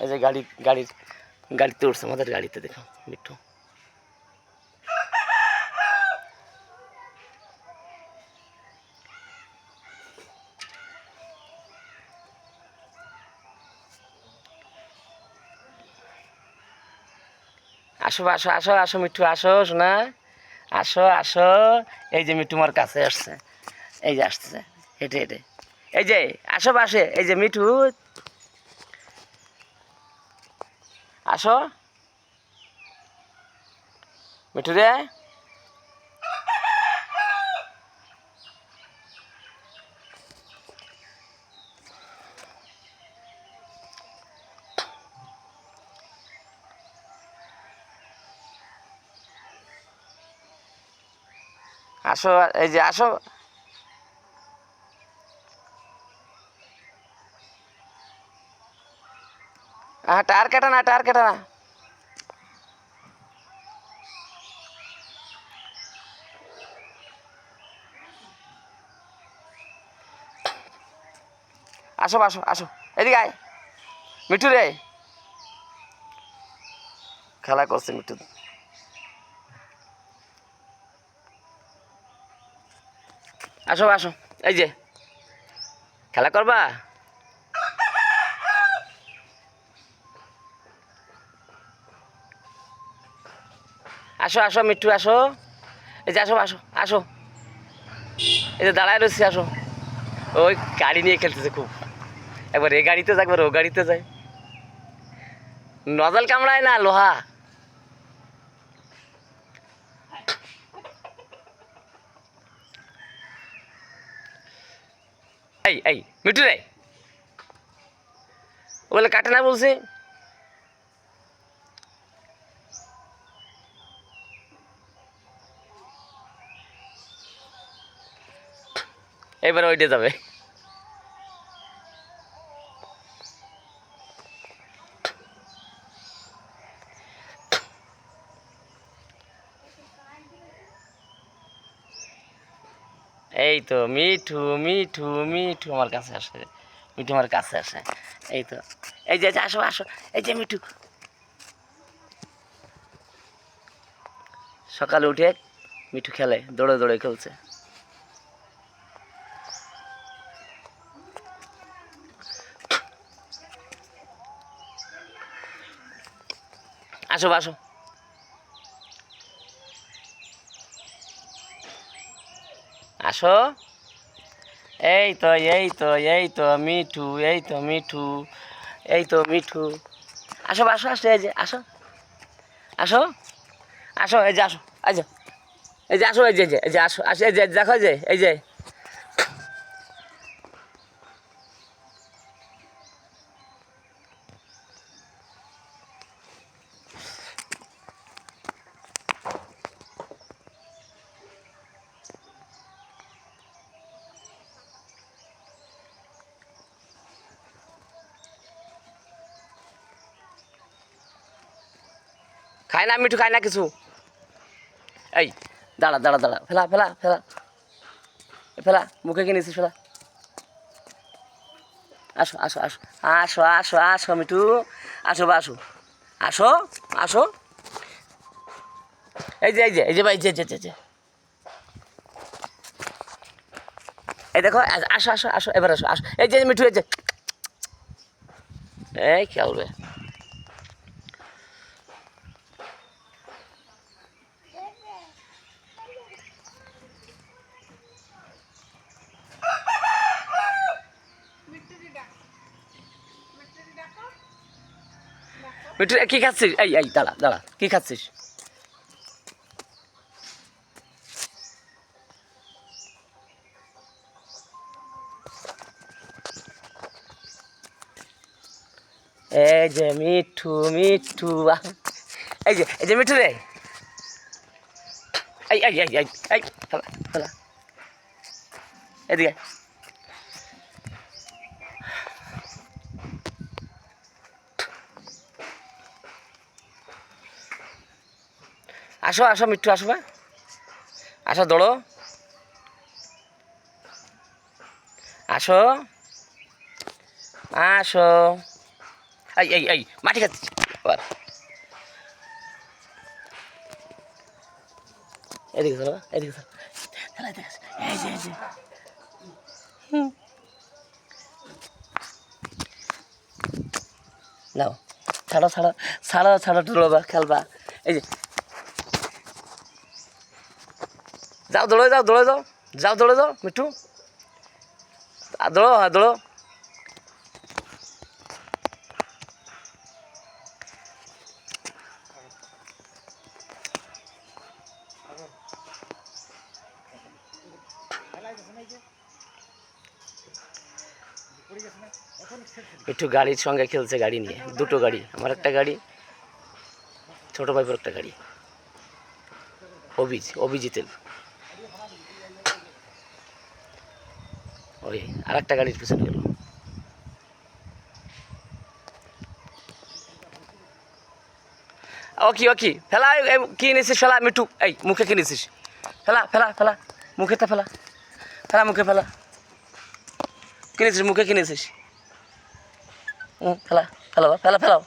এই যে গাড়িতে উঠছে, আমাদের গাড়িতে দেখো মিঠু। আসো আসো আসো আসো মিঠু, আসো শোনা, আসো আসো। এই যে মিঠু আমার কাছে আসছে, এই যে আসতেছে হেঁটে হেঁটে, এই যে আসো পাশে, এই যে মিঠু আসো মিঠু রে। আসো, এই যে আসো। হ্যাঁ, টায়ার কাটা না, টায়ার কাটা না। আসো আসো আসো, এদিকে আয় মিঠু রে। খেলা করছে মিঠু। আসো আসো, এই যে খেলা করবা। আসো আসো মিঠু আসো, এই যে আসো আসো আসো, এই যে দাঁড়ায় রয়েছি, আসো। ওই গাড়ি নিয়ে খেলতেছে খুব, একবার এ গাড়িতে যায় একবার ও গাড়িতে যায়, নজল কামড়ায় না লোহা। এই এই মিঠু রে, বলে কাটে না বলছি। এবার ওইটা যাবে। এই তো মিঠু মিঠু মিঠু আমার কাছে আসে, মিঠু আমার কাছে আসে। এই তো, এই যে আসো আসো, এই যে মিঠু সকালে উঠে মিঠু খেলে, দৌড়ে দৌড়ে খেলছে। আসো আসো, আসো। এই তো এই তো এই তো মিঠু, এই তো মিঠু, এই তো মিঠু। আসো আসো আসো, এই যে আসো আসো আসো, এই যে আসো, এই যে এই যে আসো, এই যে এই যে আসো আসো, এই যে দেখো, এই যে এই যে খায় না মিঠু, খায় না কিছু। এই দাঁড়া দাঁড়া দাঁড়া, ফেলা ফেলা ফেলা ফেলা, মুখে কিনেছিস ফেলা। আসো আসো আসো আসো আসো আসো মিঠু, আসো বা আসো আসো আসো, এই যে এই যে এই যে ভাই, যে যে যে এই দেখো, আসো আসো আসো, এবার আসো আসো, এই যে মিঠু, এই যে এই খেলবে। মিঠু কি খাচ্ছিস? এই এই দাঁড়া দাঁড়া, কি খাচ্ছিস? এই যে মিঠু মিঠু, এই যে মিঠু রে, এই এই এই এই এই ফেলা ফেলা, এদিকে আসো আসো মিঠু, আসো বা আসো, দৌড়ো আসো আসো, এই মাটি খাচ্ছিস আবার। এদিকে চলো, এদিকে চলো, খেলা দেখ, এই যে নাও, ছাড়ো ছাড়ো ছাড়ো ছাড়ো, দৌড়বা খেলবা। এই যে যাও, দৌড়ে যাও, দৌড়ে যাও, যাও দৌড়ে যাও মিঠু, দৌড়ো, হ্যাঁ দৌড়ো। মিঠু গাড়ির সঙ্গে খেলছে, গাড়ি নিয়ে, দুটো গাড়ি, আমার একটা গাড়ি, ছোটো ভাইপোর একটা গাড়ি, অভিজিতের, ওই আর একটা গাড়ির পিছনে গেল। ওকি ফেলা, কি এনেছিস ফেলা মিঠু, এই মুখে কিনেছিস, ফেলা ফেলা ফেলা, মুখেতে ফেলা, ফেলা মুখে ফেলা, কিনেছিস মুখে কিনেছিস, ফেলা ফেলাও ফেলা ফেলাও।